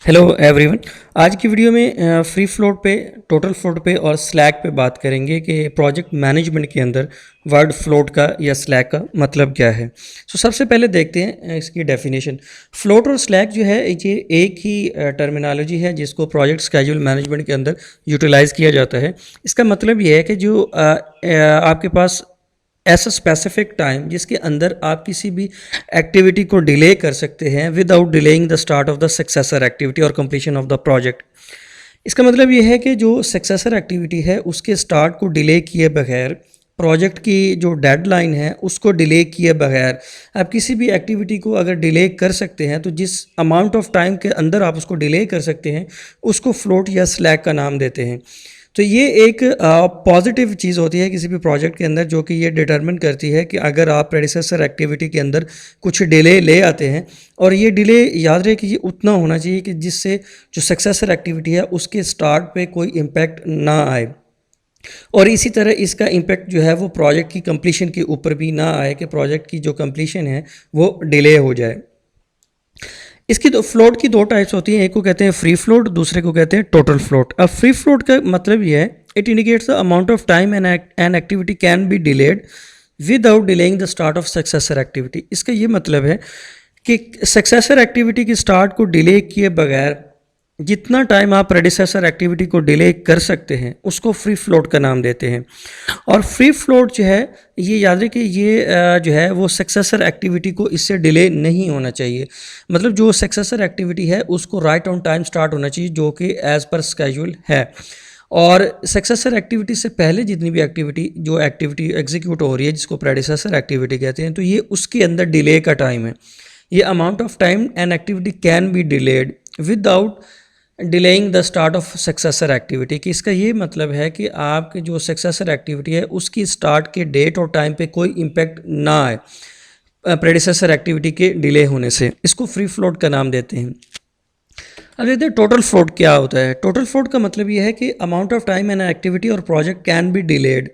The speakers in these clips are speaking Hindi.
Hello everyone. आज की वीडियो में फ्री फ्लोट पे, टोटल फ्लोट पे और स्लैक पे बात करेंगे कि प्रोजेक्ट मैनेजमेंट के अंदर वर्ड फ्लोट का या स्लैक का मतलब क्या है। सबसे पहले देखते हैं इसकी डेफिनेशन। फ्लोट और स्लैक जो है ये एक ही टर्मिनोलॉजी है जिसको प्रोजेक्ट स्केड्यूल मैनेजमेंट के अंदर यूटिलाइज़ किया जाता है। इसका मतलब ये है कि जो आपके पास ऐसा स्पेसिफिक टाइम जिसके अंदर आप किसी भी एक्टिविटी को डिले कर सकते हैं without delaying the start of the successor activity और कंप्लीशन ऑफ द प्रोजेक्ट। इसका मतलब ये है कि जो सक्सेसर एक्टिविटी है उसके स्टार्ट को डिले किए बगैर, प्रोजेक्ट की जो डेडलाइन है उसको डिले किए बगैर आप किसी भी एक्टिविटी को अगर डिले कर सकते हैं तो जिस अमाउंट ऑफ टाइम के अंदर आप उसको डिले कर सकते हैं उसको फ्लोट या स्लैक का नाम देते हैं। तो ये एक पॉजिटिव चीज़ होती है किसी भी प्रोजेक्ट के अंदर, जो कि ये डिटरमिन करती है कि अगर आप प्रेडिसेसर एक्टिविटी के अंदर कुछ डिले ले आते हैं, और ये डिले याद रहे कि ये उतना होना चाहिए कि जिससे जो सक्सेसर एक्टिविटी है उसके स्टार्ट पे कोई इम्पैक्ट ना आए, और इसी तरह इसका इम्पैक्ट जो है वो प्रोजेक्ट की कंप्लीशन के ऊपर भी ना आए कि प्रोजेक्ट की जो कंप्लीशन है वो डिले हो जाए। इसकी फ्लोट की दो टाइप्स होती हैं, एक को कहते हैं फ्री फ्लोट, दूसरे को कहते हैं टोटल फ्लोट। अब फ्री फ्लोट का मतलब ये है, it indicates the amount of time an activity can be delayed without delaying the start of successor activity. इसका ये मतलब है कि सक्सेसर एक्टिविटी की स्टार्ट को डिले किए बगैर जितना टाइम आप प्रेडिसेसर एक्टिविटी को डिले कर सकते हैं उसको फ्री फ्लोट का नाम देते हैं। और फ्री फ्लोट जो है ये याद रखें कि ये जो है वो सक्सेसर एक्टिविटी को इससे डिले नहीं होना चाहिए। मतलब जो सक्सेसर एक्टिविटी है उसको राइट ऑन टाइम स्टार्ट होना चाहिए, जो कि एज़ पर स्केड्यूल है। और सक्सेसर एक्टिविटी से पहले जितनी भी जो एक्टिविटी एग्जीक्यूट हो रही है जिसको प्रेडिसेसर एक्टिविटी कहते हैं, तो ये उसके अंदर डिले का टाइम है। ये amount of time an activity can be delayed without delaying the start of successor activity. कि इसका ये मतलब है कि आपके जो सक्सेसर एक्टिविटी है उसकी स्टार्ट के डेट और टाइम पे कोई इम्पैक्ट ना आए प्रेडिसेसर एक्टिविटी के डिले होने से। इसको फ्री फ्लोट का नाम देते हैं। अब देखते हैं टोटल फ्लोट क्या होता है। टोटल फ्लोट का मतलब ये है कि amount of time an activity और प्रोजेक्ट कैन बी डिलेड।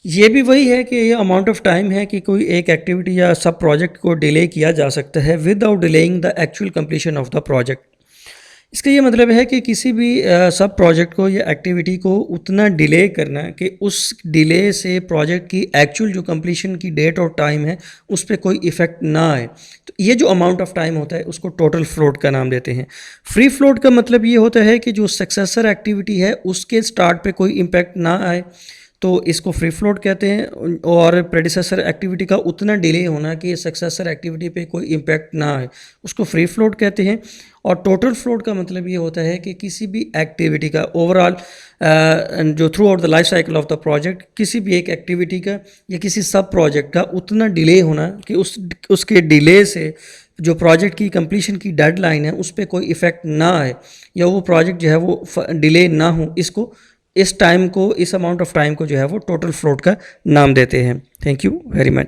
ये भी वही है कि ये अमाउंट ऑफ टाइम है कि कोई एक एक्टिविटी या सब प्रोजेक्ट को डिले किया जा सकता है without delaying the actual completion of the project. इसका ये मतलब है कि किसी भी सब प्रोजेक्ट को या एक्टिविटी को उतना डिले करना कि उस डिले से प्रोजेक्ट की एक्चुअल जो कंप्लीशन की डेट और टाइम है उस पर कोई इफ़ेक्ट ना आए। तो ये जो अमाउंट ऑफ टाइम होता है उसको टोटल फ्लोट का नाम देते हैं। फ्री फ्लोट का मतलब ये होता है कि जो सक्सेसर एक्टिविटी है उसके स्टार्ट पे कोई इम्पैक्ट ना आए, तो इसको फ्री फ्लोट कहते हैं। और प्रेडिसेसर एक्टिविटी का उतना डिले होना कि सक्सेसर एक्टिविटी पे कोई इम्पैक्ट ना आए उसको फ्री फ्लोट कहते हैं। और टोटल फ्लोट का मतलब ये होता है कि किसी भी एक्टिविटी का ओवरऑल जो through out the life cycle of the project किसी भी एक एक्टिविटी का या किसी सब प्रोजेक्ट का उतना डिले होना कि उसके डिले से जो प्रोजेक्ट की कंप्लीशन की डेडलाइन है उस पर कोई इफ़ेक्ट ना आए या वो प्रोजेक्ट जो है वो डिले ना हो। इस अमाउंट ऑफ टाइम को जो है वो टोटल फ्लोट का नाम देते हैं। Thank you very much.